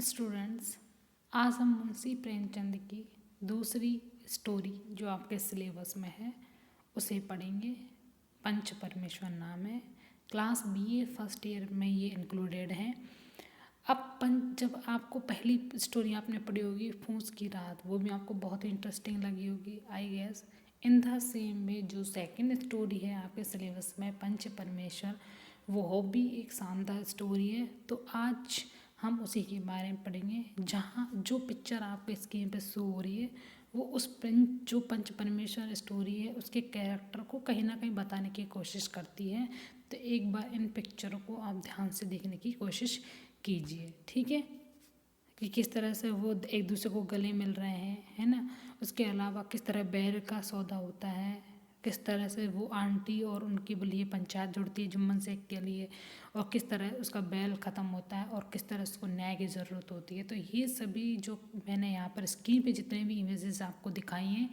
Students, आज हम मुंशी प्रेमचंद की दूसरी स्टोरी जो आपके सिलेबस में है उसे पढ़ेंगे। पंच परमेश्वर नाम है। क्लास बीए फर्स्ट ईयर में ये इंक्लूडेड है। अब जब आपको पहली स्टोरी आपने पढ़ी होगी फूस की रात, वो भी आपको बहुत इंटरेस्टिंग लगी होगी I guess. In the same way जो सेकंड स्टोरी है आपके सिलेबस में पंच परमेश्वर, वो भी एक शानदार स्टोरी है। तो आज हम उसी के बारे में पढ़ेंगे। जहाँ जो पिक्चर आपके स्क्रीन पे शो हो रही है वो उस जो पंच परमेश्वर स्टोरी है उसके कैरेक्टर को कहीं ना कहीं बताने की कोशिश करती है। तो एक बार इन पिक्चरों को आप ध्यान से देखने की कोशिश कीजिए, ठीक है, कि किस तरह से वो एक दूसरे को गले मिल रहे हैं, है ना। उसके अलावा किस तरह बैर का सौदा होता है, किस तरह से वो आंटी और उनके लिए पंचायत जुड़ती है जुम्मन शेख के लिए, और किस तरह उसका बैल ख़त्म होता है और किस तरह उसको न्याय की ज़रूरत होती है। तो ये सभी जो मैंने यहाँ पर स्क्रीन पे जितने भी इमेजेस आपको दिखाई हैं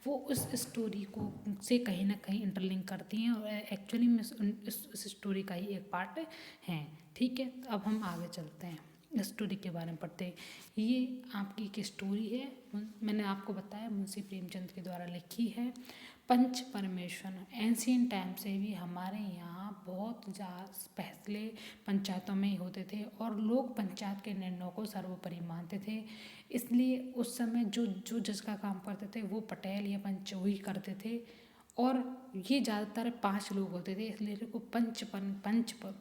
वो उस स्टोरी को से कहीं ना कहीं इंटरलिंक करती हैं और एक्चुअली में इस स्टोरी का ही एक पार्ट हैं, ठीक है। तो अब हम आगे चलते हैं, स्टोरी के बारे में पढ़ते हैं। ये आपकी एक स्टोरी है, मैंने आपको बताया मुंशी प्रेमचंद के द्वारा लिखी है। पंच परमेश्वर एंशियंट टाइम से भी हमारे यहाँ बहुत पहले पंचायतों में ही होते थे और लोग पंचायत के निर्णयों को सर्वोपरि मानते थे। इसलिए उस समय जो जो जज का काम करते थे वो पटेल या पंच वही करते थे और ये ज़्यादातर 5 लोग होते थे, इसलिए इनको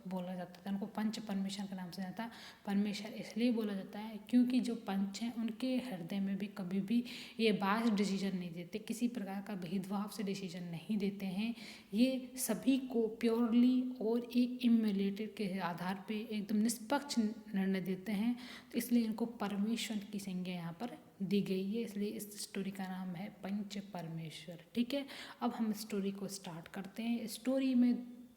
बोला जाता था। उनको पंच परमेश्वर के नाम से जाता। परमेश्वर इसलिए बोला जाता है क्योंकि जो पंच हैं उनके हृदय में भी कभी भी ये बायस डिसीजन नहीं देते, किसी प्रकार का भेदभाव से डिसीजन नहीं देते हैं। ये सभी को प्योरली और एक इम्यूलेटेड के आधार पे एकदम निष्पक्ष निर्णय देते हैं। तो इसलिए इनको परमेश्वर की संज्ञा यहाँ पर दी गई है, इसलिए इस स्टोरी का नाम है पंच परमेश्वर, ठीक है। अब हम स्टोरी को स्टार्ट करते हैं। स्टोरी में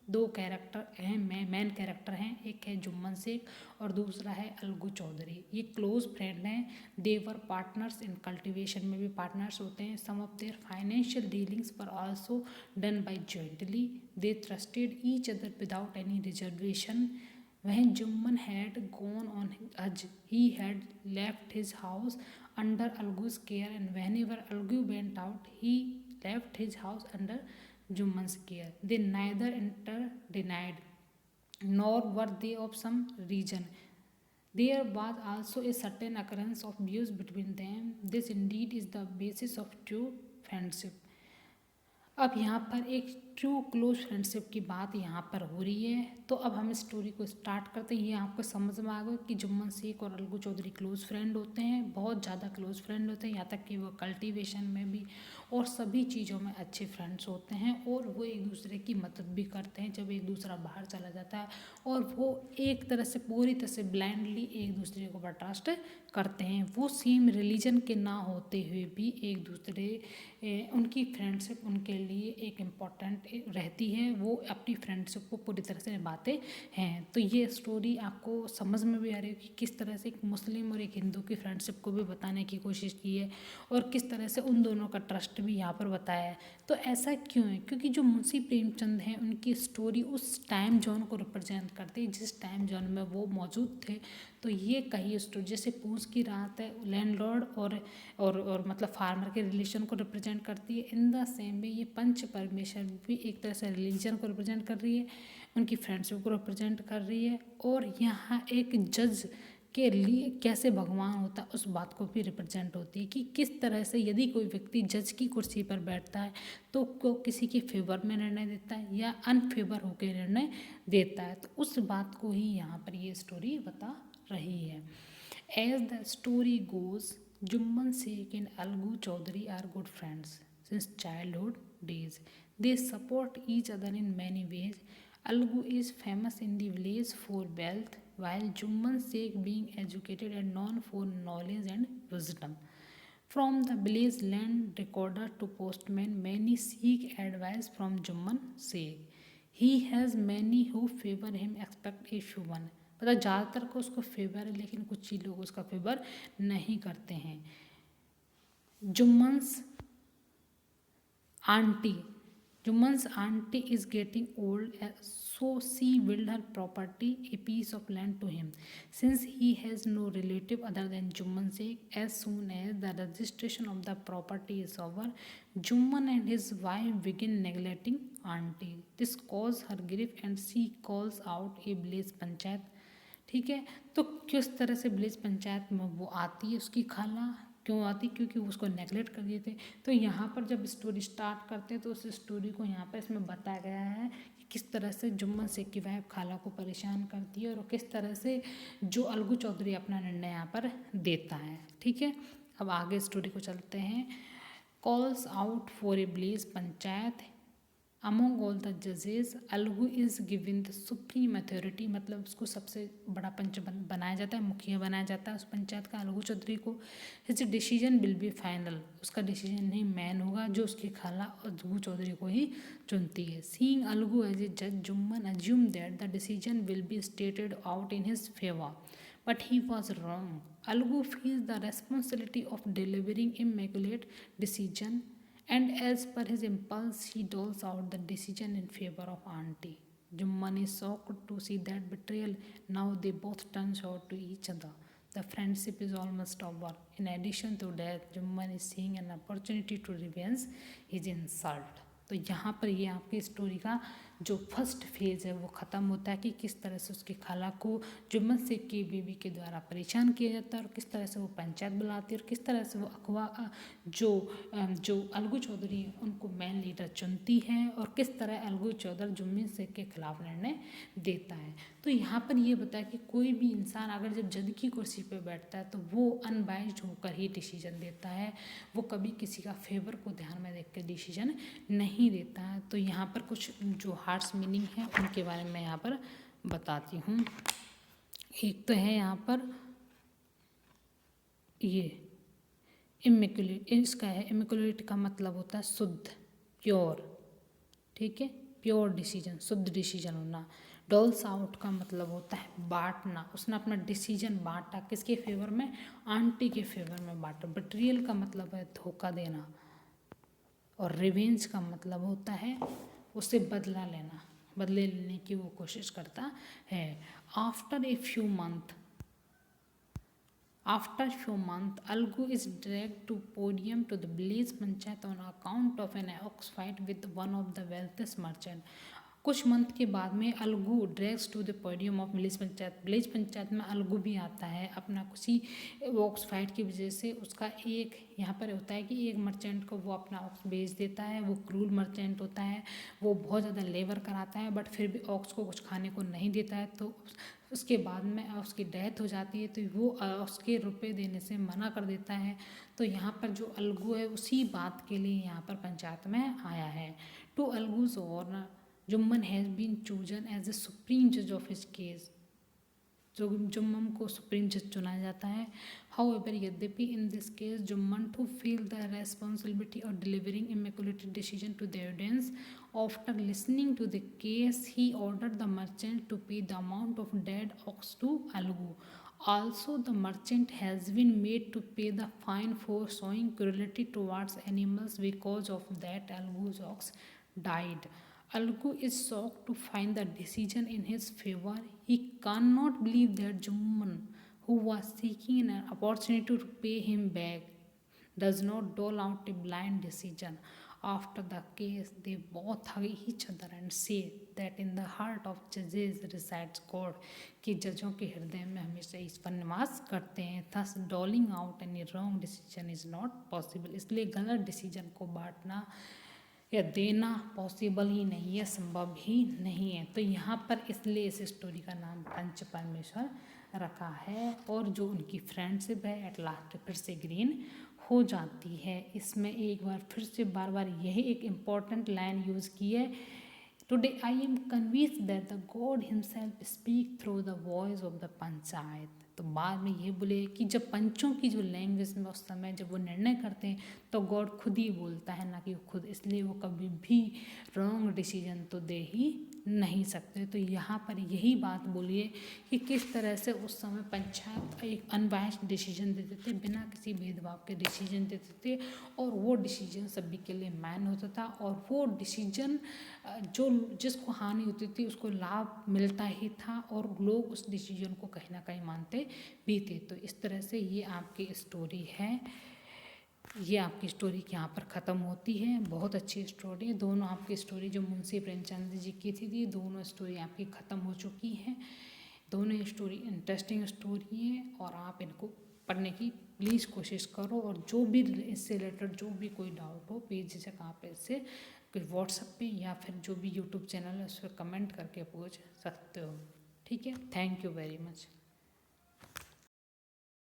2 कैरेक्टर हैं, मेन कैरेक्टर हैं, एक है जुम्मन शेख और दूसरा है अलगू चौधरी। ये क्लोज फ्रेंड हैं। देवर पार्टनर्स इन कल्टिवेशन में भी पार्टनर्स होते हैं। सम ऑफ देयर फाइनेंशियल डीलिंग्स पर also done by jointly. They trusted each other without any reservation. When Jumman had gone on Hajj, he had left his house under Algu's care, and whenever Algu went out, he left his house under Jumman's care. They neither denied, nor were they of some reason. There was also a certain occurrence of abuse between them. This indeed is the basis of true friendship. अब यहाँ पर एक true close friendship की बात यहाँ पर हो रही है। तो अब हम स्टोरी को स्टार्ट करते हैं। ये आपको समझ में आ गया कि जुम्मन शेख और अलगू चौधरी क्लोज फ्रेंड होते हैं, बहुत ज़्यादा क्लोज फ्रेंड होते हैं, यहाँ तक कि वो कल्टीवेशन में भी और सभी चीज़ों में अच्छे फ्रेंड्स होते हैं। और वो एक दूसरे की मदद भी करते हैं जब एक दूसरा बाहर चला जाता है, और वो एक तरह से पूरी तरह से ब्लाइंडली एक दूसरे को ट्रस्ट करते हैं। वो सेम रिलीजन के ना होते हुए भी एक दूसरे उनकी फ्रेंडशिप उनके लिए एक इम्पॉर्टेंट रहती है, वो अपनी फ्रेंडशिप को पूरी तरह से निभाते हैं। तो ये स्टोरी आपको समझ में भी आ रही है कि किस तरह से एक मुस्लिम और एक हिंदू की फ्रेंडशिप को भी बताने की कोशिश की है और किस तरह से उन दोनों का ट्रस्ट भी यहाँ पर बताया है। तो ऐसा क्यों है? क्योंकि जो मुंशी प्रेमचंद हैं उनकी स्टोरी उस टाइम जोन को रिप्रेजेंट करती है जिस टाइम जोन में वो मौजूद थे। तो ये कही स्टोरी जैसे पूंछ की रात है, लैंडलॉर्ड और मतलब फार्मर के रिलेशन को रिप्रेजेंट करती है। इन द सेम वे ये पंच परमेश्वर भी एक तरह से रिलीजन को रिप्रेजेंट कर रही है, उनकी फ्रेंडशिप को रिप्रेजेंट कर रही है, और यहाँ एक जज के लिए कैसे भगवान होता है उस बात को भी रिप्रेजेंट होती है कि किस तरह से यदि कोई व्यक्ति जज की कुर्सी पर बैठता है तो वो किसी के फेवर में निर्णय देता है या अनफेवर होकर निर्णय देता है। तो उस बात को ही यहाँ पर ये स्टोरी बता रही है। As the story goes, Jumman Sheikh and Algu Chaudhary are good friends since childhood days. They support each other in many ways. Algu is famous in the village for wealth, while Jumman Sheikh being educated and known for knowledge and wisdom. From the village land recorder to postman, many seek advice from Jumman Sheikh. He has many who favor him expect a Shuban. मतलब ज़्यादातर को उसको favour है, लेकिन कुछ ही लोग उसका favour नहीं करते हैं। जुम्मन्स aunty Juman's auntie is getting old, so she willed her property, a piece of land, to him. Since he has no relative other than Juman Sheikh, as soon as the registration of the property is over, Juman and his wife begin neglecting auntie. This causes her grief and she calls out a village panchayat. ठीक है, तो किस तरह से village panchayat में वो आती है, उसकी खाला क्यों आती, क्योंकि उसको नेगलेक्ट कर दिए थे। तो यहाँ पर जब स्टोरी स्टार्ट करते हैं तो उस स्टोरी को यहाँ पर इसमें बताया गया है कि किस तरह से जुम्मन शेख की वाइफ खाला को परेशान करती है और किस तरह से जो अलगू चौधरी अपना निर्णय यहाँ पर देता है। ठीक है, अब आगे स्टोरी को चलते हैं। Calls out for a village panchayat among all the जजेस Algu is given the supreme authority, मतलब उसको सबसे बड़ा पंच बनाया जाता है, मुखिया बनाया जाता है उस पंचायत का अलगू चौधरी को। His decision will be final, उसका डिसीजन ही मैन होगा जो उसकी खाला अलगू चौधरी को ही चुनती है। सीइंग अलगू एज ए जज Jumman assume that the decision will be stated out in his favour, but he was wrong. Algu feels the responsibility of delivering immaculate decision, and as per his impulse, he doles out the decision in favor of auntie. Jumman is shocked to see that betrayal. Now they both turn sour to each other. The friendship is almost over. In addition to that, Jumman is seeing an opportunity to revenge his insult. तो यहाँ पर ये आपकी story का जो first phase है वो ख़त्म होता है कि किस तरह से उसकी खाला को जुम्मन शेख की बीवी के द्वारा परेशान किया जाता है और किस तरह से वो पंचायत बुलाती है और किस तरह से वो अगवा जो अलगू चौधरी उनको मेन लीडर चुनती है और किस तरह अलगू चौधरी जुम्मन शेख के खिलाफ निर्णय देता है। तो यहाँ पर ये बताया कि कोई भी इंसान अगर जब जज की कुर्सी पर बैठता है तो वो अनबाइस्ड होकर ही डिसीजन देता है, वो कभी किसी का फेवर को ध्यान में देख कर डिसीजन नहीं देता है। तो यहाँ पर कुछ जो हार्ड्स मीनिंग है उनके बारे में यहाँ पर बताती हूँ। एक तो है यहाँ पर ये इमेकुलेट, इसका है इमेकुलेट का मतलब होता है शुद्ध, प्योर। ठीक है, प्योर डिसीजन, शुद्ध डिसीजन होना। डॉल्स आउट का मतलब होता है बांटना, उसने अपना डिसीजन बांटा, किसके फेवर में, आंटी के फेवर में बांटा। बिट्रियल का मतलब है धोखा देना और रिवेंज का मतलब होता है उससे बदला लेना, बदले लेने की वो कोशिश करता है। After few month, Algu is dragged to podium to the village panchayat on account of an ox fight with one of the wealthiest merchant. कुछ मंथ के बाद में Algu drags to the podium of village panchayat में अलगू भी आता है अपना किसी ऑक्स फाइट की वजह से। उसका एक यहाँ पर होता है कि एक मर्चेंट को वो अपना ऑक्स बेच देता है, वो क्रूल मर्चेंट होता है, वो बहुत ज़्यादा लेबर कराता है बट फिर भी ऑक्स को कुछ खाने को नहीं देता है। तो उसके बाद में उसकी डेथ हो जाती है तो वो उसके रुपए देने से मना कर देता है। तो यहाँ पर जो अलगू है उसी बात के लिए यहाँ पर पंचायत में आया है। To Algu's honour Jumman has been chosen as a supreme जज ऑफ हिज केस, जो जुम्मन को सुप्रीम जज चुना जाता है। हाउएवर यद्यपि in this case Jumman too feel the responsibility of delivering immaculated decision to the audience. After listening to the case he ordered the merchant to pay the amount of dead ox to Algu. Also, the merchant has been made to pay the fine for showing cruelty towards animals because of that Algu's ox died. Algu is shocked to find the decision in his favor. He cannot believe that Jumman, who was seeking an opportunity to pay him back, does not dole out a blind decision. After the case, they both hug each other and say that in the heart of judges resides God, कि जजों के हृदय में हमेशा ईश्वर निवास करते हैं। Thus doling out any wrong decision is not possible. इसलिए गलत डिसीजन को बांटना या देना पॉसिबल ही नहीं है, संभव ही नहीं है। तो यहाँ पर इसलिए इस स्टोरी का नाम पंच परमेश्वर रखा है। और जो उनकी फ्रेंडशिप है एट लास्ट फिर से ग्रीन हो जाती है। इसमें एक बार फिर से बार बार यही एक इम्पॉर्टेंट लाइन यूज़ की है, today I am convinced that the God himself speak through the voice of the panchayat. तो बाद में ये बोले कि जब पंचों की जो लैंग्वेज में उस समय जब वो निर्णय करते हैं तो गॉड खुद ही बोलता है, ना कि खुद, इसलिए वो कभी भी रॉन्ग डिसीजन तो दे ही नहीं सकते। तो यहाँ पर यही बात बोलिए कि किस तरह से उस समय पंचायत एक अनबायस्ड डिसीजन देते थे, बिना किसी भेदभाव के डिसीजन देते थे, और वो डिसीजन सभी के लिए मैन होता था, और वो डिसीजन जो जिसको हानि होती थी उसको लाभ मिलता ही था, और लोग उस डिसीजन को कहीं ना कहीं मानते भी थे। तो इस तरह से ये आपकी स्टोरी है, ये आपकी स्टोरी यहाँ पर ख़त्म होती है। बहुत अच्छी स्टोरी है। दोनों आपकी स्टोरी जो मुंशी प्रेमचंद जी की थी, दोनों स्टोरी आपकी ख़त्म हो चुकी हैं। दोनों स्टोरी इंटरेस्टिंग स्टोरी हैं, और आप इनको पढ़ने की प्लीज़ कोशिश करो। और जो भी इससे रिलेटेड जो भी कोई डाउट हो, बेझिझक आप इससे व्हाट्सएप पे या फिर जो भी यूट्यूब चैनल है उस पर कमेंट करके पूछ सकते हो। ठीक है, थैंक यू वेरी मच।